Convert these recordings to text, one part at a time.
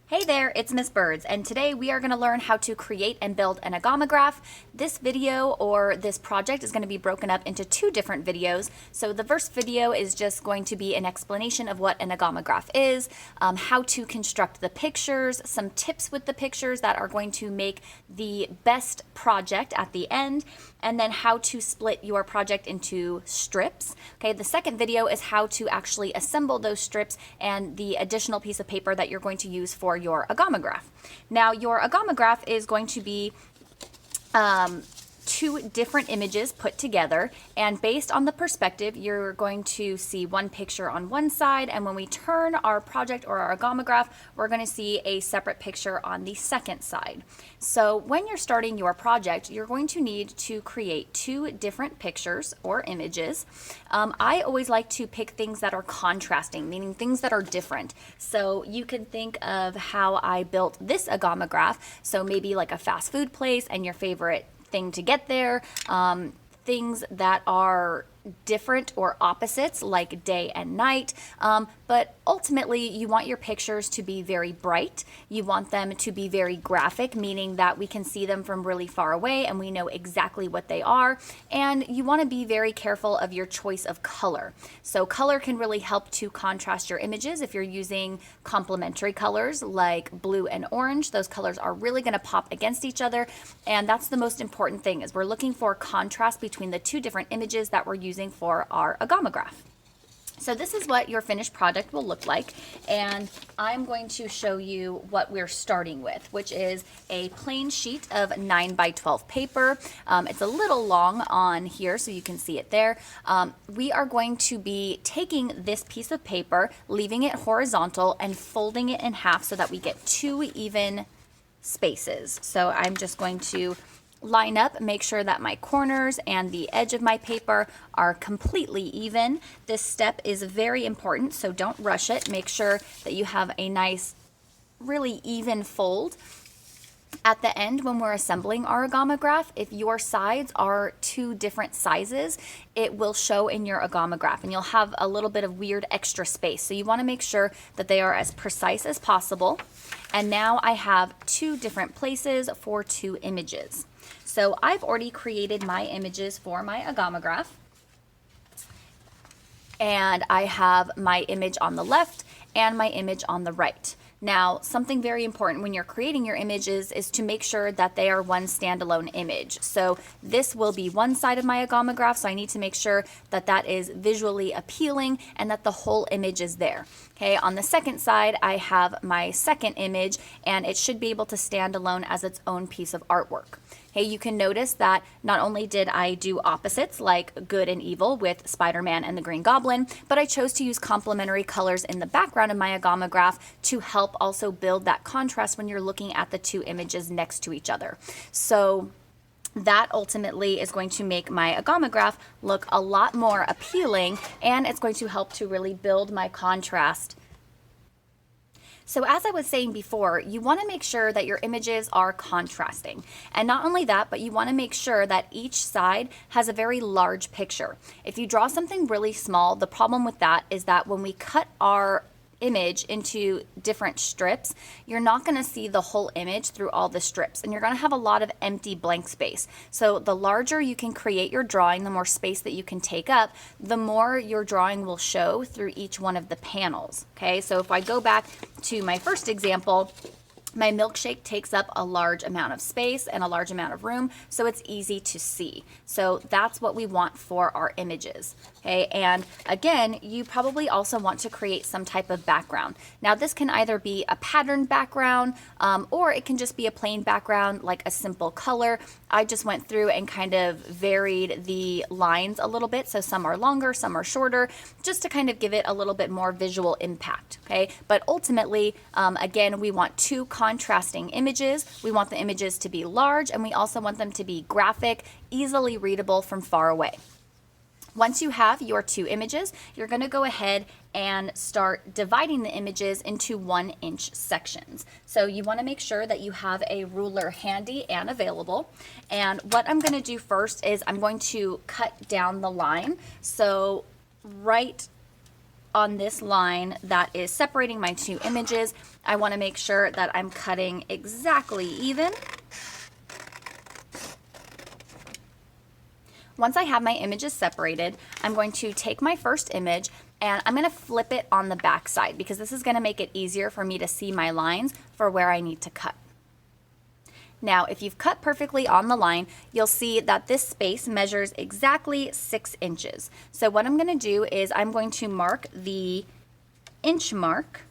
Hey there, it's Miss Birds, and today we are going to learn how to create and build an Agamograph. This video or this project is going to be broken up into two different videos. So the first video is just going to be an explanation of what an Agamograph is, how to construct the pictures, some tips with the pictures that are going to make the best project at the end, and then how to split your project into strips. Okay, the second video is how to actually assemble those strips and the additional piece of paper that you're going to use for your Agamograph. Now, your Agamograph is going to be two different images put together, and based on the perspective, you're going to see one picture on one side, and when we turn our project or our Agamograph, we're going to see a separate picture on the second side. So when you're starting your project, you're going to need to create two different pictures or images. I always like to pick things that are contrasting, meaning things that are different. So you can think of how I built this Agamograph, so maybe like a fast food place and your favorite thing to get there, things that are different or opposites like day and night, but ultimately you want your pictures to be very bright. You want them to be very graphic, meaning that we can see them from really far away and we know exactly what they are, and you want to be very careful of your choice of color. So color can really help to contrast your images. If you're using complementary colors like blue and orange, those colors are really going to pop against each other, and that's the most important thing, is we're looking for contrast between the two different images that we're using for our Agamograph. So this is what your finished product will look like, and I'm going to show you what we're starting with, which is a plain sheet of 9 by 12 paper. It's a little long on here, so you can see it there. We are going to be taking this piece of paper, leaving it horizontal, and folding it in half so that we get two even spaces. So I'm just going to line up, make sure that my corners and the edge of my paper are completely even. This step is very important, so don't rush it. Make sure that you have a nice, really even fold. At the end, when we're assembling our Agamograph, if your sides are two different sizes, it will show in your Agamograph, and you'll have a little bit of weird extra space. So you want to make sure that they are as precise as possible. And now I have two different places for two images. So I've already created my images for my Agamograph, and I have my image on the left and my image on the right. Now, something very important when you're creating your images is to make sure that they are one standalone image. So this will be one side of my Agamograph, so I need to make sure that that is visually appealing and that the whole image is there. Okay, on the second side, I have my second image, and it should be able to stand alone as its own piece of artwork. Okay, you can notice that not only did I do opposites like good and evil with Spider-Man and the Green Goblin, but I chose to use complementary colors in the background of my Agamograph to help also build that contrast when you're looking at the two images next to each other. So that ultimately is going to make my Agamograph look a lot more appealing, and it's going to help to really build my contrast. So as I was saying before, you want to make sure that your images are contrasting. And not only that, but you want to make sure that each side has a very large picture. If you draw something really small, the problem with that is that when we cut our image into different strips, you're not going to see the whole image through all the strips, and you're going to have a lot of empty blank space. So the larger you can create your drawing, the more space that you can take up, the more your drawing will show through each one of the panels. Okay, so if I go back to my first example, my milkshake takes up a large amount of space and a large amount of room, so it's easy to see. So that's what we want for our images. Okay, and again, you probably also want to create some type of background. Now this can either be a patterned background, or it can just be a plain background like a simple color. I just went through and kind of varied the lines a little bit, so some are longer, some are shorter, just to kind of give it a little bit more visual impact. Okay, but ultimately, again, we want two contrasting images. We want the images to be large, and we also want them to be graphic, easily readable from far away. Once you have your two images, you're going to go ahead and start dividing the images into 1-inch sections. So you want to make sure that you have a ruler handy and available. And what I'm going to do first is I'm going to cut down the line. So right on this line that is separating my two images, I want to make sure that I'm cutting exactly even. Once I have my images separated, I'm going to take my first image and I'm going to flip it on the back side because this is going to make it easier for me to see my lines for where I need to cut. Now, if you've cut perfectly on the line, you'll see that this space measures exactly 6 inches. So what I'm going to do is I'm going to mark the inch mark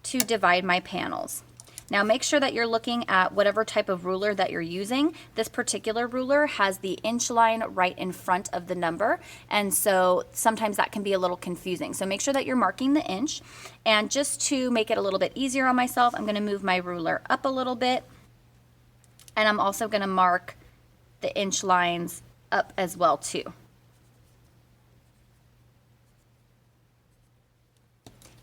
to divide my panels. Now make sure that you're looking at whatever type of ruler that you're using. This particular ruler has the inch line right in front of the number, and so sometimes that can be a little confusing. So make sure that you're marking the inch, and just to make it a little bit easier on myself, I'm going to move my ruler up a little bit, and I'm also going to mark the inch lines up as well too.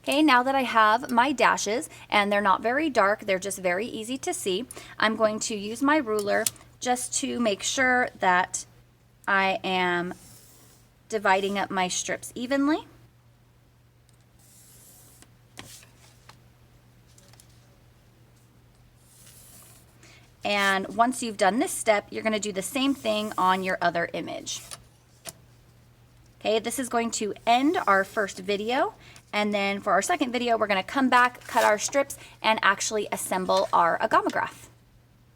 Okay, now that I have my dashes, and they're not very dark, they're just very easy to see, I'm going to use my ruler just to make sure that I am dividing up my strips evenly. And once you've done this step, you're going to do the same thing on your other image. Okay, this is going to end our first video, and then for our second video, we're going to come back, cut our strips, and actually assemble our Agamograph.